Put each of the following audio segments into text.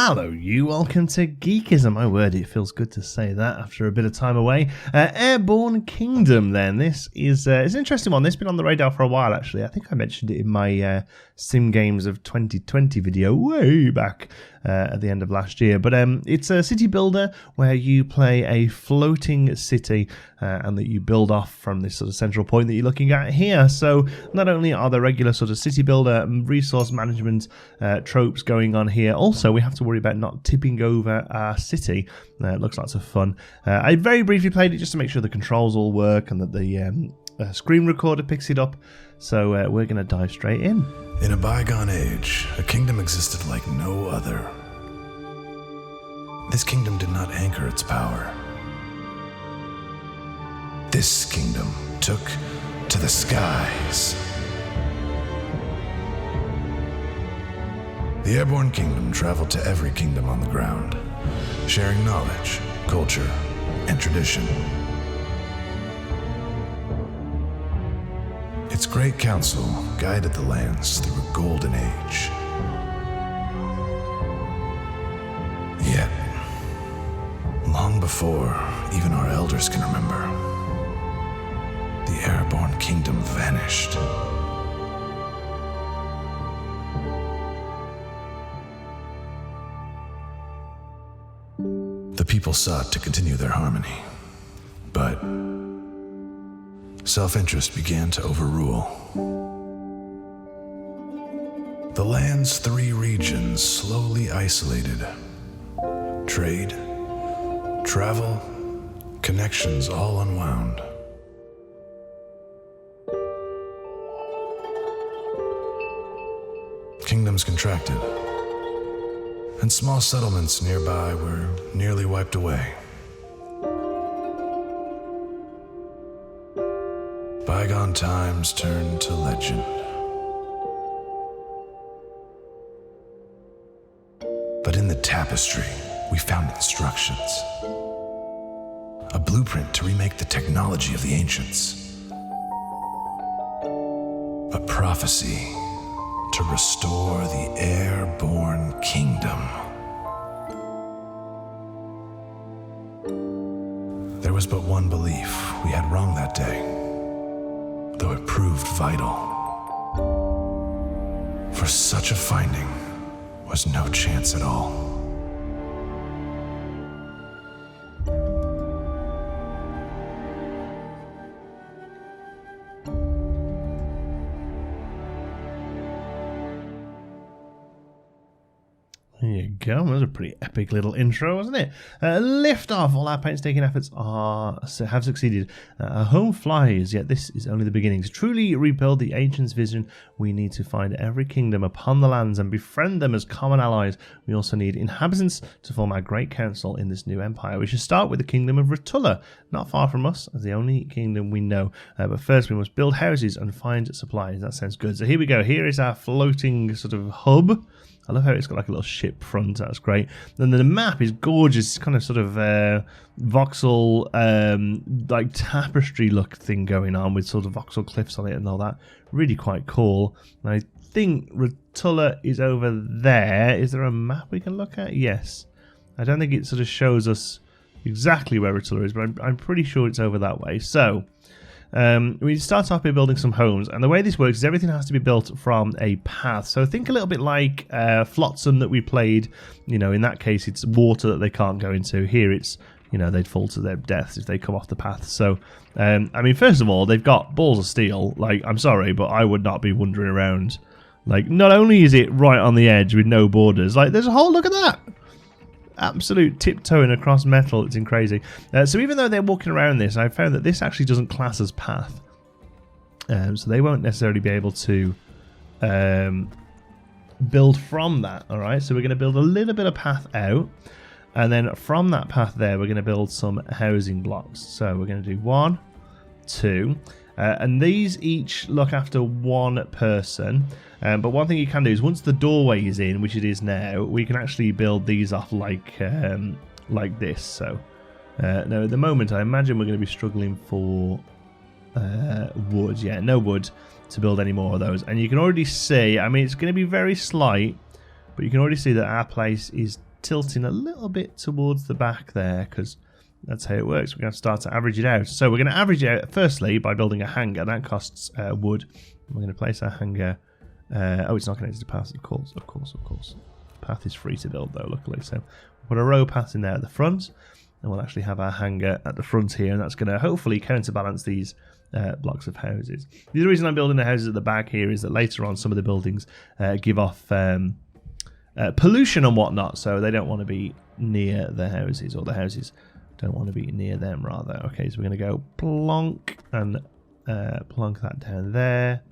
Hello you, welcome to Geekism. My word, it feels good to say that after a bit of time away. Airborne Kingdom then, this is it's an interesting one. This has been on the radar for a while actually. I think I mentioned it in my Sim Games of 2020 video way back at the end of last year. But it's a city builder where you play a floating city and that you build off from this sort of central point that you're looking at here. So not only are there regular sort of city builder resource management tropes going on here, also we have to worry about not tipping over our city. It looks lots of fun. I very briefly played it just to make sure the controls all work and that the screen recorder picks it up. So we're going to dive straight in. In a bygone age, a kingdom existed like no other. This kingdom did not anchor its power. This kingdom took to the skies. The Airborne Kingdom traveled to every kingdom on the ground, sharing knowledge, culture, and tradition. Its great council guided the lands through a golden age. Yet, long before even our elders can remember, the Airborne Kingdom vanished. The people sought to continue their harmony, but self-interest began to overrule. The land's 3 regions slowly isolated. Trade, travel, connections all unwound. Kingdoms contracted, and small settlements nearby were nearly wiped away. Bygone times turned to legend. But in the tapestry, we found instructions. A blueprint to remake the technology of the ancients. A prophecy to restore the Airborne Kingdom. There was but one belief we had wrong that day, though it proved vital. For such a finding was no chance at all. There you go. That was a pretty epic little intro, wasn't it? Lift off. All our painstaking efforts have succeeded. Our home flies, yet this is only the beginning. To truly rebuild the ancients' vision, we need to find every kingdom upon the lands and befriend them as common allies. We also need inhabitants to form our great council in this new empire. We should start with the kingdom of Rutulla, not far from us, as the only kingdom we know. But first, we must build houses and find supplies. That sounds good. So here we go. Here is our floating sort of hub. I love how it's got like a little ship front. That's great. Then the map is gorgeous. It's kind of sort of voxel, like tapestry look thing going on with sort of voxel cliffs on it and all that. Really quite cool. And I think Rutulla is over there. Is there a map we can look at? Yes. I don't think it sort of shows us exactly where Rutulla is, but I'm pretty sure it's over that way. So we start off by building some homes, and the way this works is everything has to be built from a path. So think a little bit like Flotsam that we played. You know, in that case it's water that they can't go into. Here it's, you know, they'd fall to their deaths if they come off the path. So I mean, first of all, they've got balls of steel. Like, I'm sorry, but I would not be wandering around. Like, not only is it right on the edge with no borders, like there's a whole, look at that, absolute tiptoeing across metal. It's crazy. So even though they're walking around this, I found that this actually doesn't class as path. So they won't necessarily be able to build from that. All right. So we're going to build a little bit of path out. And then from that path there, we're going to build some housing blocks. So we're going to do 1, 2. And these each look after one person. But one thing you can do is once the doorway is in, which it is now, we can actually build these off like this. So now at the moment, I imagine we're going to be struggling for wood. Yeah, no wood to build any more of those. And you can already see, I mean, it's going to be very slight, but you can already see that our place is tilting a little bit towards the back there because that's how it works. We're going to start to average it out. So we're going to average it out firstly by building a hangar. That costs wood. We're going to place our hangar. Oh, it's not connected to path, of course. Path is free to build though, luckily. So we'll put a row path in there at the front, and we'll actually have our hangar at the front here, and that's going to hopefully counterbalance these blocks of houses. The other reason I'm building the houses at the back here is that later on some of the buildings give off pollution and whatnot, so they don't want to be near the houses, or the houses don't want to be near them rather. Okay, so we're going to go plonk and plonk that down there.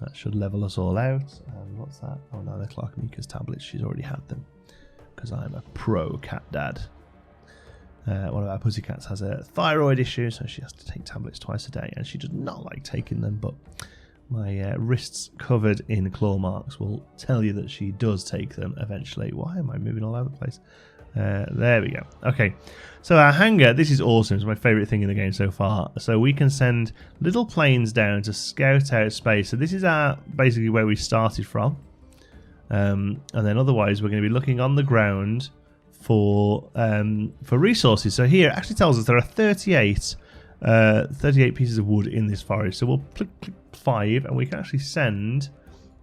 That should level us all out. And what's that? Oh, 9 o'clock. Mika's tablets. She's already had them because I'm a pro cat dad. One of our pussycats has a thyroid issue, so she has to take tablets twice a day, and she does not like taking them, but my wrists covered in claw marks will tell you that she does take them eventually. Why am I moving all over the place? There we go. Okay, so our hangar, this is awesome. It's my favourite thing in the game so far. So we can send little planes down to scout out space. So this is basically where we started from. And then otherwise we're going to be looking on the ground for resources. So here it actually tells us there are 38 pieces of wood in this forest. So we'll click 5 and we can actually send,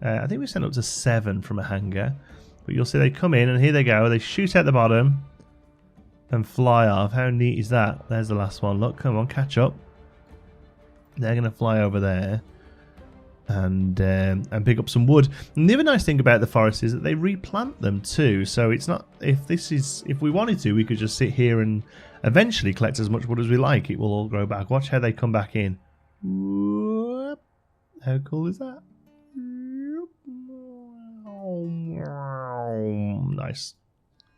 I think we send up to 7 from a hangar. But you'll see they come in and here they go. They shoot out the bottom and fly off. How neat is that? There's the last one. Look, come on, catch up. They're going to fly over there and pick up some wood. And the other nice thing about the forest is that they replant them too. So it's not, if we wanted to, we could just sit here and eventually collect as much wood as we like. It will all grow back. Watch how they come back in. Whoop. How cool is that? Nice.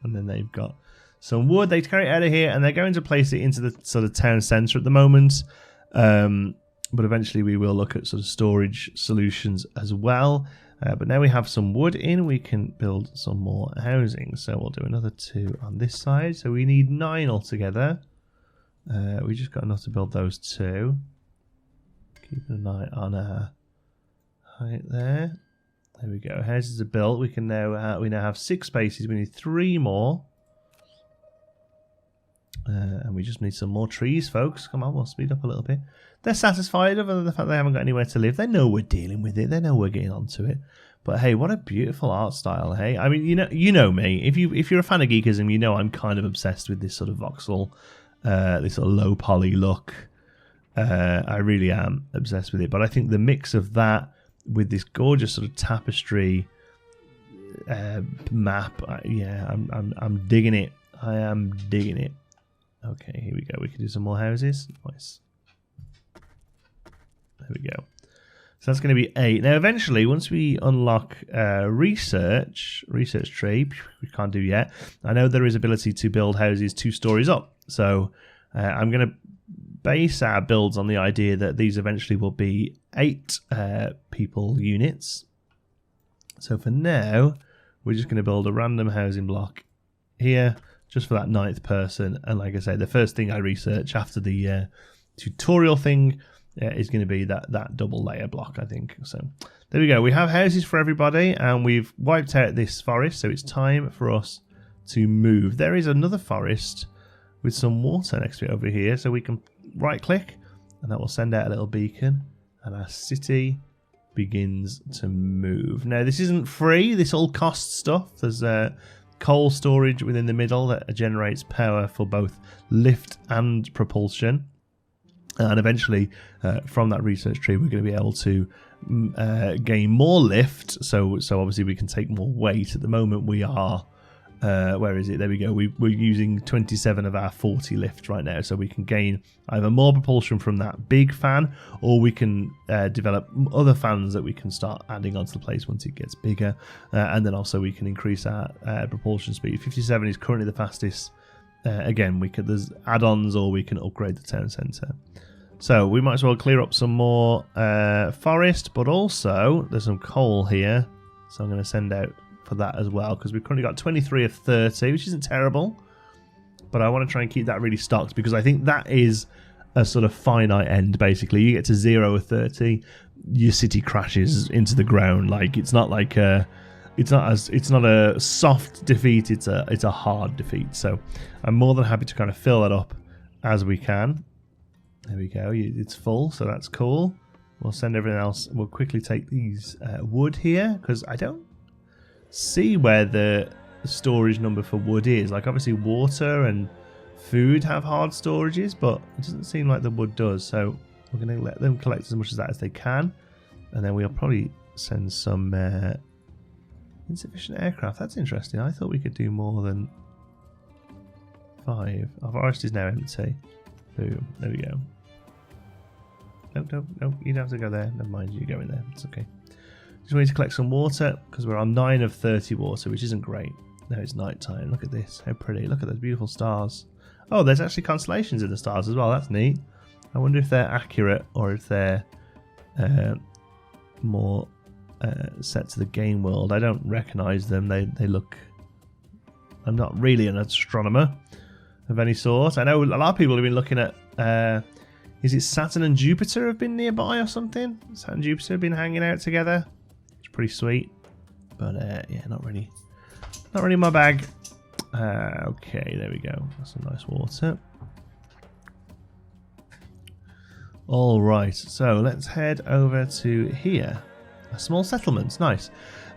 And then they've got some wood. They carry it out of here and they're going to place it into the sort of town centre at the moment. But eventually we will look at sort of storage solutions as well. But now we have some wood in, we can build some more housing. So we'll do another 2 on this side. So we need 9 altogether. We just got enough to build those 2. Keeping an eye on our height there. There we go. Houses are built. We can now have 6 spaces. We need 3 more, and we just need some more trees, folks. Come on, we'll speed up a little bit. They're satisfied other than the fact they haven't got anywhere to live. They know we're dealing with it. They know we're getting onto it. But hey, what a beautiful art style. Hey, I mean, you know me. If you're a fan of geekism, you know I'm kind of obsessed with this sort of voxel, this sort of low poly look. I really am obsessed with it. But I think the mix of that with this gorgeous sort of tapestry map, yeah, I'm digging it. I am digging it. Okay, here we go. We can do some more houses. Nice. There we go. So that's going to be 8. Now, eventually, once we unlock research tree, we can't do yet. I know there is ability to build houses 2 stories up. So I'm going to base our builds on the idea that these eventually will be 8 people units. So for now, we're just going to build a random housing block here just for that 9th person. And like I say, the first thing I research after the tutorial thing is going to be that double layer block, I think. So there we go. We have houses for everybody and we've wiped out this forest. So it's time for us to move. There is another forest with some water next to it over here. So we can right click and that will send out a little beacon and our city begins to move. Now this isn't free, this all costs stuff. There's coal storage within the middle that generates power for both lift and propulsion, and eventually from that research tree we're going to be able to gain more lift, so obviously we can take more weight. At the moment we are where is it? There we go. We're using 27 of our 40 lift right now, so we can gain either more propulsion from that big fan, or we can develop other fans that we can start adding onto the place once it gets bigger, and then also we can increase our propulsion speed. 57 is currently the fastest. Again, there's add-ons, or we can upgrade the town centre. So we might as well clear up some more forest, but also there's some coal here, so I'm going to send out for that as well, because we've currently got 23 of 30, which isn't terrible, but I want to try and keep that really stocked, because I think that is a sort of finite end. Basically you get to 0 of 30, your city crashes into the ground. Like, it's not like it's not a soft defeat. It's a hard defeat. So I'm more than happy to kind of fill that up as we can. There we go. It's full, so that's cool. We'll send everything else. We'll quickly take these wood here because I don't see where the storage number for wood is. Like obviously water and food have hard storages, but it doesn't seem like the wood does. So we're going to let them collect as much of that as they can, and then we'll probably send some insufficient aircraft. That's interesting. I thought we could do more than 5. Our forest is now empty. Boom. There we go. Nope. You don't have to go there. Never mind. You go in there. It's okay. Just need to collect some water because we're on 9 of 30 water, which isn't great. Now it's night time. Look at this. How pretty. Look at those beautiful stars. Oh, there's actually constellations in the stars as well. That's neat. I wonder if they're accurate or if they're more set to the game world. I don't recognise them. They look... I'm not really an astronomer of any sort. I know a lot of people have been looking at... is it Saturn and Jupiter have been nearby or something? Saturn and Jupiter have been hanging out together. It's pretty sweet. But yeah, not really my bag. Okay, there we go. That's some nice water. Alright, so let's head over to here. A small settlement, nice.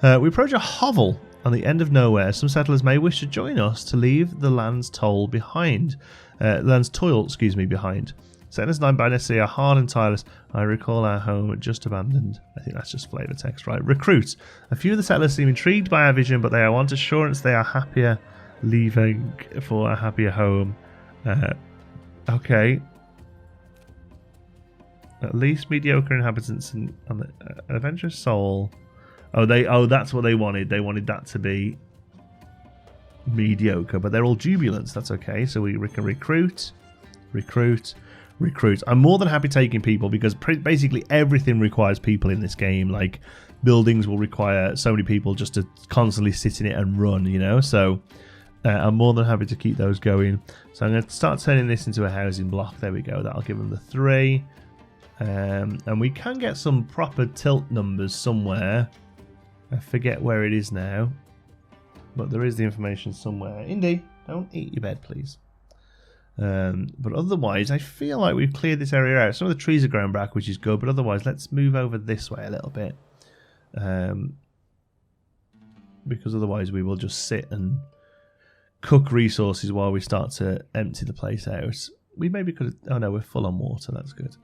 We approach a hovel on the end of nowhere. Some settlers may wish to join us to leave the land's toil behind. Behind. Settlers and I by necessity are hard and tireless. I recall our home just abandoned. I think that's just flavour text, right? Recruit. A few of the settlers seem intrigued by our vision, but they want assurance they are happier leaving for a happier home. Okay. At least mediocre inhabitants on the adventurous soul. Oh, that's what they wanted. They wanted that to be mediocre, but they're all jubilants. That's okay. So we can recruit. I'm more than happy taking people because basically everything requires people in this game. Like buildings will require so many people just to constantly sit in it and run, you know. So I'm more than happy to keep those going. So I'm going to start turning this into a housing block. There we go. That'll give them the 3. And we can get some proper tilt numbers somewhere. I forget where it is now, but there is the information somewhere. Indy, don't eat your bed, please. But otherwise, I feel like we've cleared this area out. Some of the trees are growing back, which is good, but otherwise, let's move over this way a little bit. Because otherwise, we will just sit and cook resources while we start to empty the place out. We maybe could have... Oh no, we're full on water. That's good.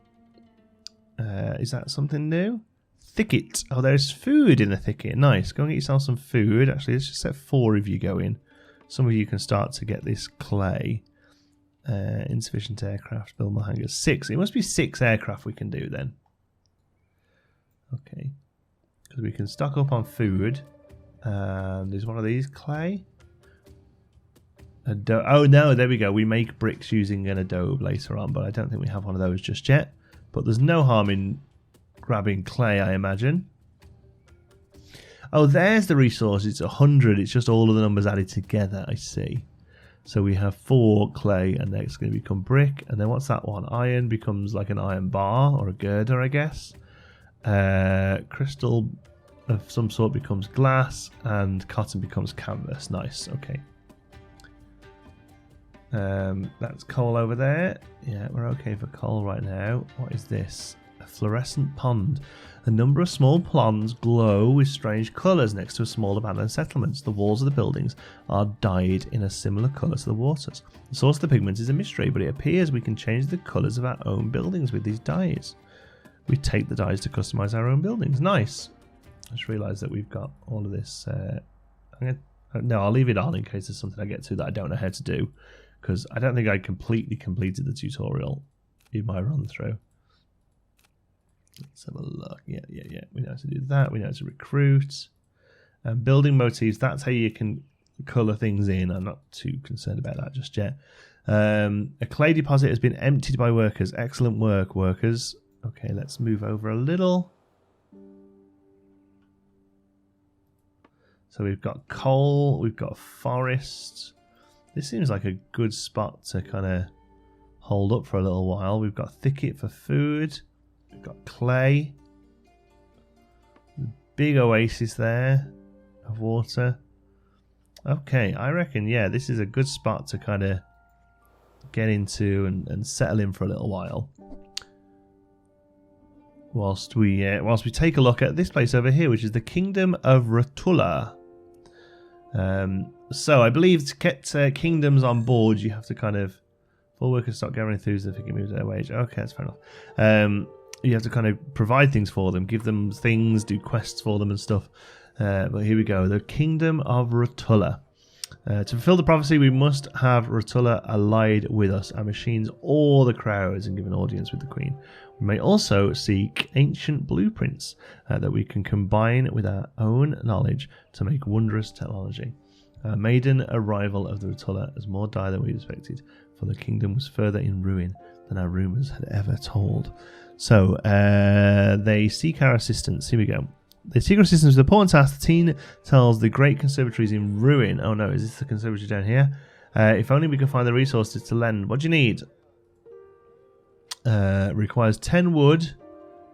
Is that something new? Thicket. Oh, there's food in the thicket. Nice. Go and get yourself some food. Actually, let's just set 4 of you going. Some of you can start to get this clay. Insufficient aircraft. Build more hangars. 6. It must be 6 aircraft we can do then. Okay. Because we can stock up on food. There's one of these. Clay. Oh, no. There we go. We make bricks using an adobe later on, but I don't think we have one of those just yet. But there's no harm in grabbing clay, I imagine. Oh, there's the resource. It's 100. It's just all of the numbers added together. I see. So we have 4 clay, and then it's going to become brick. And then what's that one? Iron becomes like an iron bar or a girder, I guess. Crystal of some sort becomes glass, and cotton becomes canvas. Nice. Okay. That's coal over there. Yeah, we're okay for coal right now. What is this? A fluorescent pond. A number of small ponds glow with strange colours next to a small abandoned settlement. The walls of the buildings are dyed in a similar colour to the waters. The source of the pigment is a mystery, but it appears we can change the colours of our own buildings with these dyes. We take the dyes to customise our own buildings. Nice. I just realised that we've got all of this. No, I'll leave it on in case there's something I get to that I don't know how to do. Because I don't think I completely completed the tutorial in my run through. Let's have a look. Yeah. We know how to do that. We know how to recruit. Building motifs, that's how you can colour things in. I'm not too concerned about that just yet. A clay deposit has been emptied by workers. Excellent work, workers. Okay, let's move over a little. So we've got coal, we've got forest. This seems like a good spot to kind of hold up for a little while. We've got thicket for food. We've got clay. Big oasis there. of water. Okay, I reckon, yeah, this is a good spot to kind of get into and settle in for a little while. Whilst we take a look at this place over here, which is the Kingdom of Rotula. So I believe to get kingdoms on board, you have to kind of full workers start gathering through if you can move their wage. Okay, that's fair enough. You have to kind of provide things for them, give them things, do quests for them and stuff. But here we go, the Kingdom of Rotula. To fulfill the prophecy, we must have Rotula allied with us, our machines or the crowds, and give an audience with the Queen. We may also seek ancient blueprints that we can combine with our own knowledge to make wondrous technology. Our maiden arrival of the Rotula is more dire than we expected, for the kingdom was further in ruin than our rumours had ever told. So, they seek our assistance. Here we go. They seek our assistance with the important task. The team tells the great conservatory is in ruin. Oh no, is this the conservatory down here? If only we can find the resources to lend. What do you need? Requires 10 wood,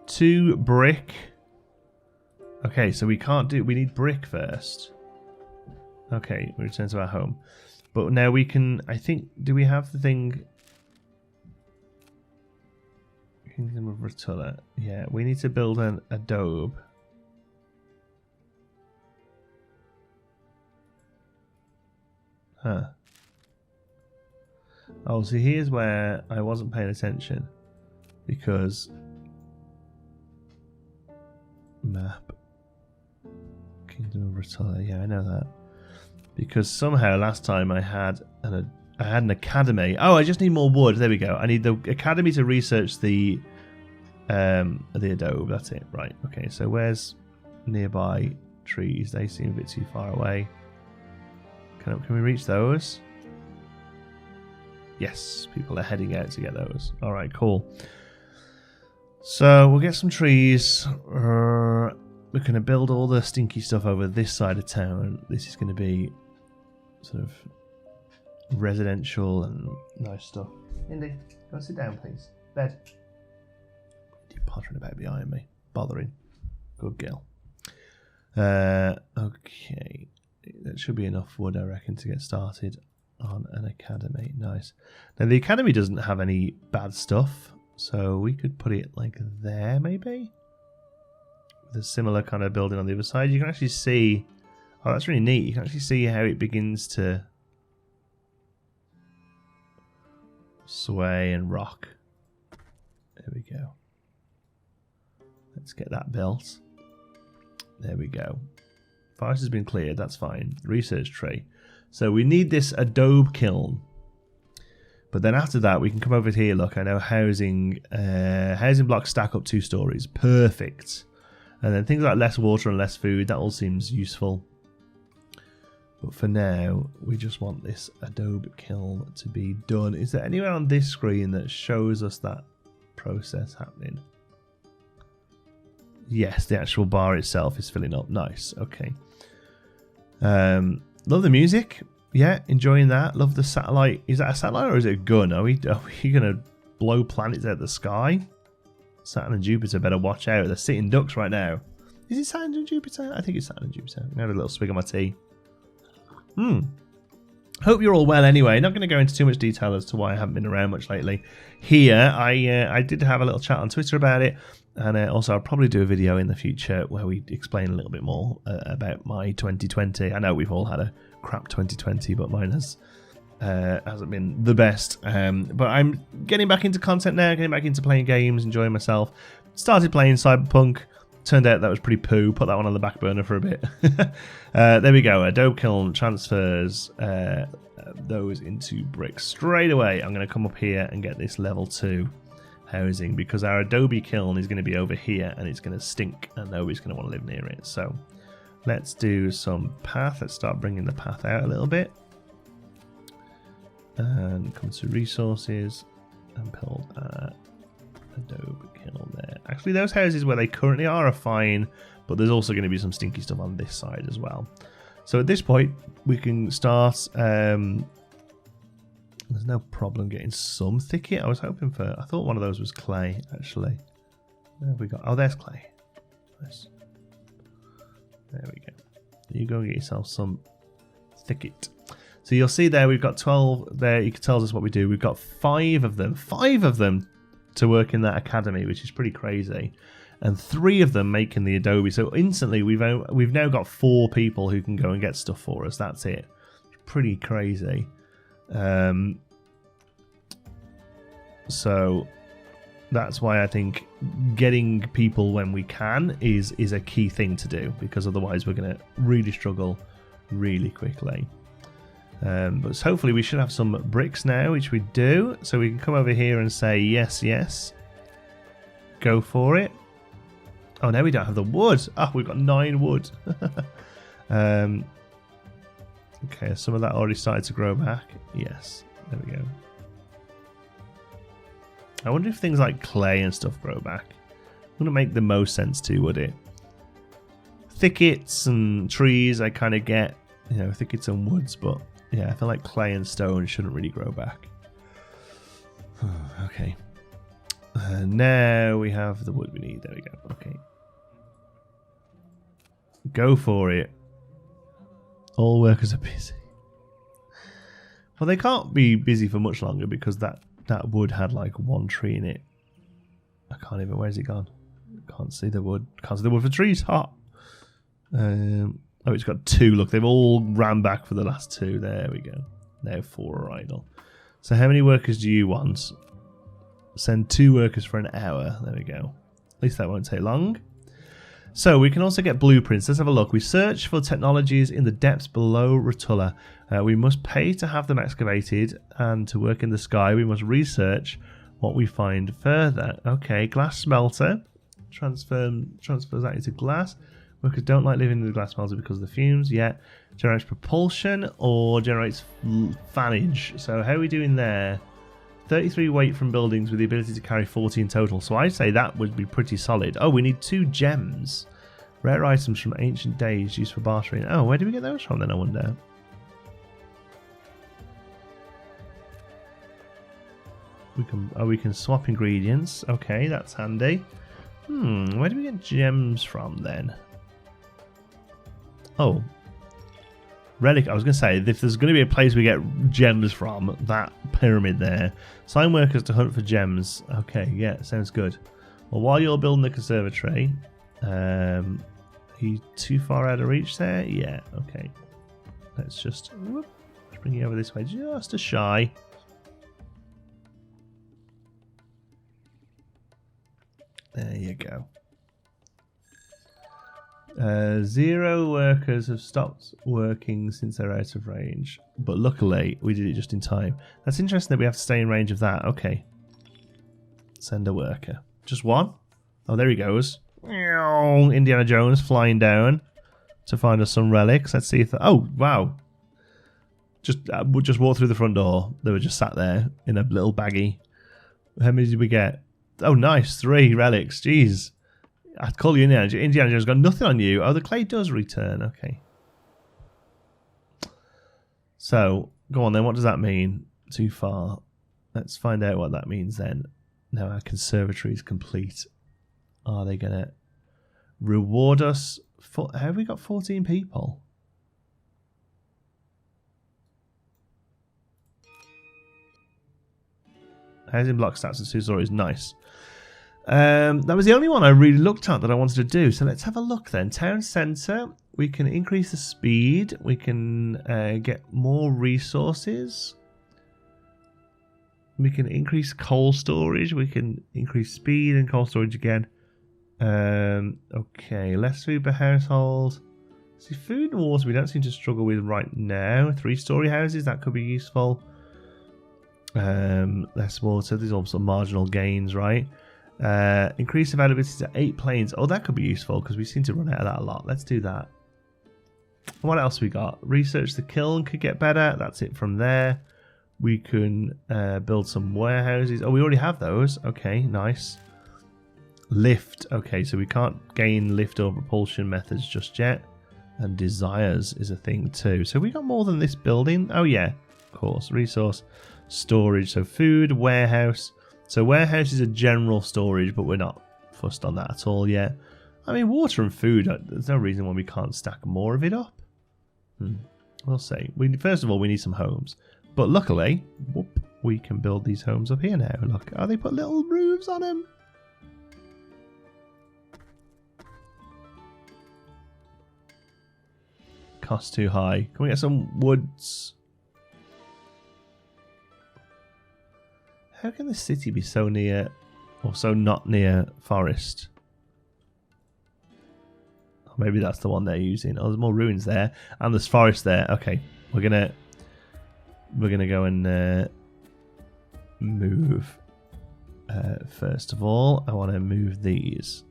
2 brick. Okay, so we can't do... We need brick first. Okay, we return to our home. But now we can... I think... Do we have the thing... Kingdom of Rotula. Yeah, we need to build an adobe. Huh. Oh, so here's where I wasn't paying attention. Because... Map. Kingdom of Rotula. Yeah, I know that. Because somehow last time I had an academy. Oh, I just need more wood. There we go. I need the academy to research the adobe. That's it. Right. Okay. So where's nearby trees? They seem a bit too far away. Can we reach those? Yes. People are heading out to get those. All right. Cool. So we'll get some trees. We're going to build all the stinky stuff over this side of town. This is going to be sort of residential and nice stuff. Indy, go sit down, please. Bed. You're pottering about behind me. Bothering. Good girl. Okay. That should be enough wood, I reckon, to get started on an academy. Nice. Now, the academy doesn't have any bad stuff, so we could put it like there, maybe? With a similar kind of building on the other side. You can actually see... Oh, that's really neat. You can actually see how it begins to sway and rock. There we go. Let's get that built. There we go. Forest has been cleared. That's fine. Research tree. So we need this adobe kiln. But then after that, we can come over here. Look, I know housing blocks stack up 2 stories. Perfect. And then things like less water and less food, that all seems useful. But for now, we just want this adobe kiln to be done. Is there anywhere on this screen that shows us that process happening? Yes, the actual bar itself is filling up. Nice. Okay. Love the music. Yeah, enjoying that. Love the satellite. Is that a satellite or is it a gun? Are we going to blow planets out of the sky? Saturn and Jupiter better watch out. They're sitting ducks right now. Is it Saturn and Jupiter? I think it's Saturn and Jupiter. I'm going to have a little swig of my tea. Hope you're all well anyway. Not going to go into too much detail as to why I haven't been around much lately. Here, I did have a little chat on Twitter about it. And also I'll probably do a video in the future where we explain a little bit more about my 2020. I know we've all had a crap 2020, but mine hasn't been the best. But I'm getting back into content now, getting back into playing games, enjoying myself. Started playing Cyberpunk. Turned out that was pretty poo. Put that one on the back burner for a bit. There we go. Adobe kiln transfers those into bricks. Straight away, I'm going to come up here and get this level 2 housing because our adobe kiln is going to be over here and it's going to stink and nobody's going to want to live near it. So let's do some path. Let's start bringing the path out a little bit. And come to resources and build adobe kiln there. Actually, those houses where they currently are fine, but there's also going to be some stinky stuff on this side as well. So at this point, we can start. There's no problem getting some thicket. I was hoping for. I thought one of those was clay. Actually, where have we got? Oh, there's clay. Nice. There we go. You go and get yourself some thicket. So you'll see there we've got 12 there. You can tell us what we do. We've got 5 of them to work in that academy, which is pretty crazy, and 3 of them making the adobe. So instantly we've now got 4 people who can go and get stuff for us. That's it. Pretty crazy. So that's why I think getting people when we can is a key thing to do, because otherwise we're going to really struggle really quickly. But hopefully we should have some bricks now, which we do. So we can come over here and say yes, yes. Go for it. Oh, now we don't have the wood. Oh, we've got 9 wood. Okay, some of that already started to grow back. Yes, there we go. I wonder if things like clay and stuff grow back. Wouldn't make the most sense to, would it? Thickets and trees I kind of get, you know, thickets and woods, but yeah, I feel like clay and stone shouldn't really grow back. Okay. Now we have the wood we need. There we go. Okay. Go for it. All workers are busy. Well, they can't be busy for much longer because that wood had like 1 tree in it. I can't even. Where's it gone? Can't see the wood. Can't see the wood for trees. Hot. Oh, it's got 2. Look, they've all ran back for the last 2. There we go. Now 4 are idle. So how many workers do you want? Send 2 workers for an hour. There we go. At least that won't take long. So we can also get blueprints. Let's have a look. We search for technologies in the depths below Rotula. We must pay to have them excavated, and to work in the sky we must research what we find further. Okay, glass smelter. Transfers that into glass. Workers don't like living in the glass smelter because of the fumes. Yeah. Generates propulsion or generates fannage. So how are we doing there? 33 weight from buildings with the ability to carry 40 in total. So I'd say that would be pretty solid. Oh, we need 2 gems. Rare items from ancient days used for bartering. Oh, where do we get those from then, I wonder? We can swap ingredients. Okay, that's handy. Where do we get gems from then? Oh. Relic, I was going to say, if there's going to be a place we get gems from, that pyramid there. Sign workers to hunt for gems. Okay, yeah, sounds good. Well, while you're building the conservatory, are you too far out of reach there? Yeah, okay. Let's just bring you over this way just a shy. There you go. 0 workers have stopped working since they're out of range, but luckily we did it just in time. That's interesting that we have to stay in range of that. Okay, send a worker. Just 1? Oh, there he goes. Indiana Jones flying down to find us some relics. Let's see if oh wow, just walk through the front door. They were just sat there in a little baggie. How many did we get? Oh nice, 3 relics. Jeez, I'd call you Indiana Jones. Got nothing on you. Oh, the clay does return. Okay. So, go on then. What does that mean? Too far. Let's find out what that means then. Now our conservatory is complete. Are they going to reward us? For, how have we got 14 people? Housing block stats and 2 stories. Nice. That was the only one I really looked at that I wanted to do. So let's have a look then. Town centre. We can increase the speed. We can get more resources. We can increase coal storage. We can increase speed and coal storage again. Okay, less food per household. See, food and water we don't seem to struggle with right now. 3-story houses, that could be useful. Less water. These are also marginal gains, right? Increase availability to 8 planes. Oh, that could be useful because we seem to run out of that a lot. Let's do that. What else we got? Research the kiln could get better. That's it from there. We can build some warehouses. Oh, we already have those. Okay, nice. Lift. Okay, so we can't gain lift or propulsion methods just yet. And desires is a thing too. So we got more than this building. Oh yeah, of course. Resource, storage. So food, warehouse. So warehouse is a general storage, but we're not fussed on that at all yet. I mean, water and food, there's no reason why we can't stack more of it up. We'll see. First of all, we need some homes. But luckily, whoop, we can build these homes up here now. Look, oh, they put little roofs on them. Cost too high. Can we get some woods? How can the city be so near, or so not near forest? Oh, maybe that's the one they're using. Oh, there's more ruins there, and there's forest there. Okay, we're gonna go and move. First of all, I want to move these.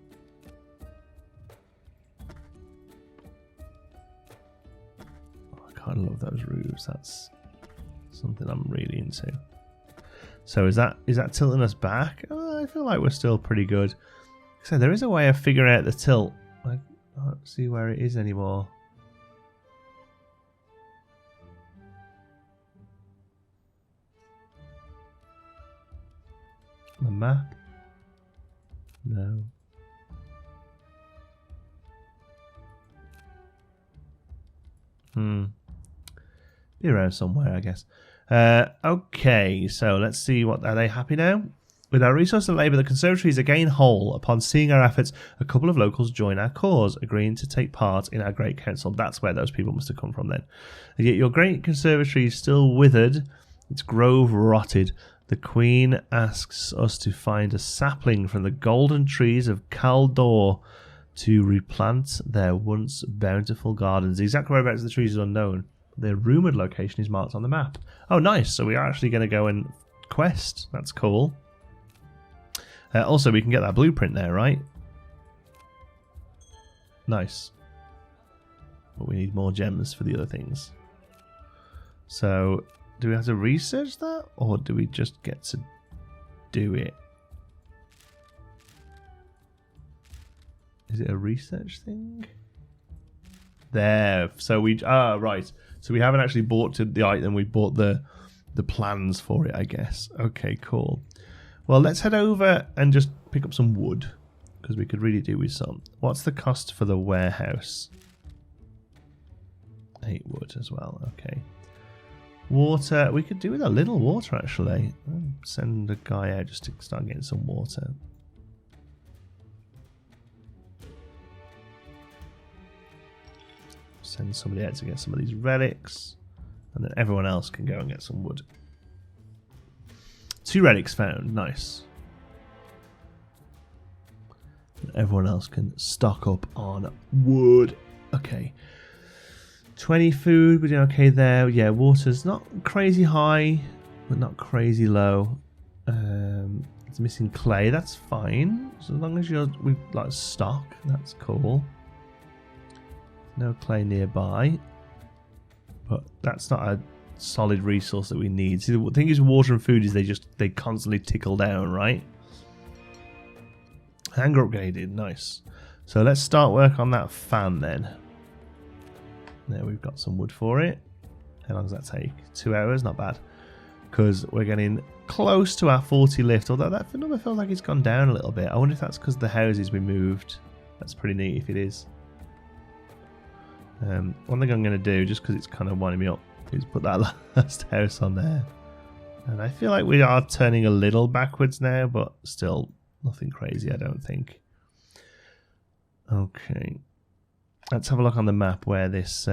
I love those roofs. That's something I'm really into. So is that tilting us back? Oh, I feel like we're still pretty good. So there is a way of figuring out the tilt. I don't see where it is anymore. The map? No. Be around somewhere, I guess. Okay, so let's see. What are they happy now? With our resource and labour, the conservatory is again whole. Upon seeing our efforts, a couple of locals join our cause, agreeing to take part in our great council. That's where those people must have come from then. And yet your great conservatory is still withered, its grove rotted. The Queen asks us to find a sapling from the golden trees of Caldor to replant their once bountiful gardens. The exact whereabouts of the trees is unknown. Their rumoured location is marked on the map. Oh, nice. So we are actually going to go and quest. That's cool. Also, we can get that blueprint there, right? Nice. But we need more gems for the other things. So, do we have to research that? Or do we just get to do it? Is it a research thing? There. So we... Ah, right. So we haven't actually bought the item. We bought the plans for it, I guess. Okay, cool. Well, let's head over and just pick up some wood, because we could really do with some. What's the cost for the warehouse? 8 wood as well. Okay. Water. We could do with a little water, actually. Send a guy out just to start getting some water. Send somebody out to get some of these relics, and then everyone else can go and get some wood. 2 relics found. Nice. And everyone else can stock up on wood. Okay. 20 food. We're doing okay there. Yeah, water's not crazy high, but not crazy low. It's missing clay. That's fine. So as long as we've like stock, that's cool. No clay nearby, but that's not a solid resource that we need. See, the thing is, water and food is they constantly tickle down, right? Hanger upgraded, nice. So let's start work on that fan then. There, we've got some wood for it. How long does that take? 2 hours, not bad. Because we're getting close to our 40 lift, although that number feels like it's gone down a little bit. I wonder if that's because the houses we moved. That's pretty neat if it is. One thing I'm going to do, just because it's kind of winding me up, is put that last house on there. And I feel like we are turning a little backwards now, but still nothing crazy, I don't think. Okay. Let's have a look on the map where this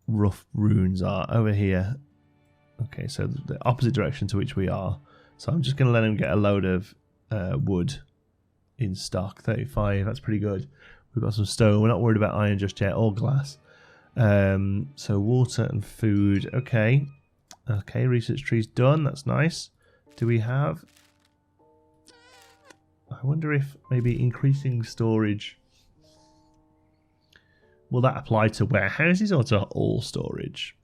rough ruins are. Over here. Okay, so the opposite direction to which we are. So I'm just going to let him get a load of wood in stock. 35, that's pretty good. We've got some stone. We're not worried about iron just yet, or glass. So water and food. Okay. Okay, research tree's done. That's nice. Do we have... I wonder if maybe increasing storage... Will that apply to warehouses or to all storage?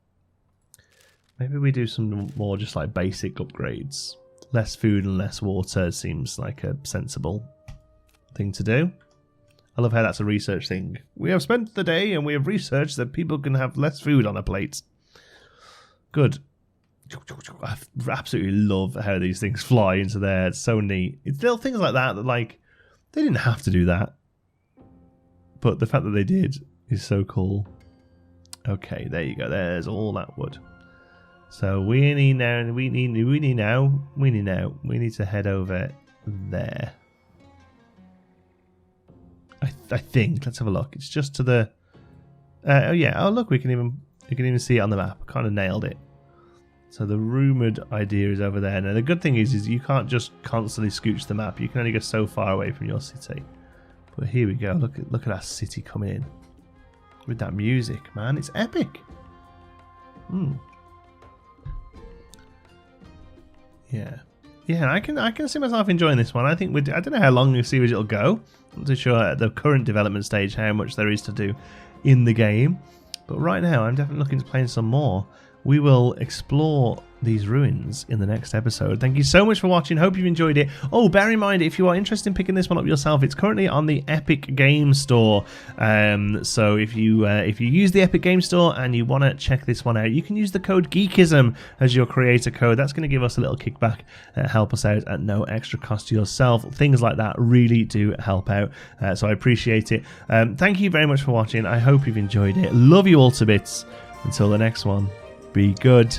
Maybe we do some more just like basic upgrades. Less food and less water seems like a sensible thing to do. I love how that's a research thing. We have spent the day and we have researched that people can have less food on a plate. Good. I absolutely love how these things fly into there. It's so neat. It's little things like that like, they didn't have to do that. But the fact that they did is so cool. Okay, there you go. There's all that wood. So we need to head over there. I think. Let's have a look. It's just to the. Oh yeah. Oh look, you can even see it on the map. Kind of nailed it. So the rumoured idea is over there. Now the good thing is you can't just constantly scooch the map. You can only go so far away from your city. But here we go. Look at our city coming in with that music, man. It's epic. Yeah. Yeah, I can see myself enjoying this one. I think I don't know how long the series it'll go. I'm not too sure at the current development stage how much there is to do in the game. But right now, I'm definitely looking to play some more. We will explore these ruins in the next episode. Thank you so much for watching. Hope you've enjoyed it. Oh, bear in mind, if you are interested in picking this one up yourself, it's currently on the Epic Game Store. So if you use the Epic Game Store and you want to check this one out, you can use the code Geekism as your creator code. That's going to give us a little kickback, help us out at no extra cost to yourself. Things like that really do help out. So I appreciate it. Thank you very much for watching. I hope you've enjoyed it. Love you all to bits. Until the next one. Be good.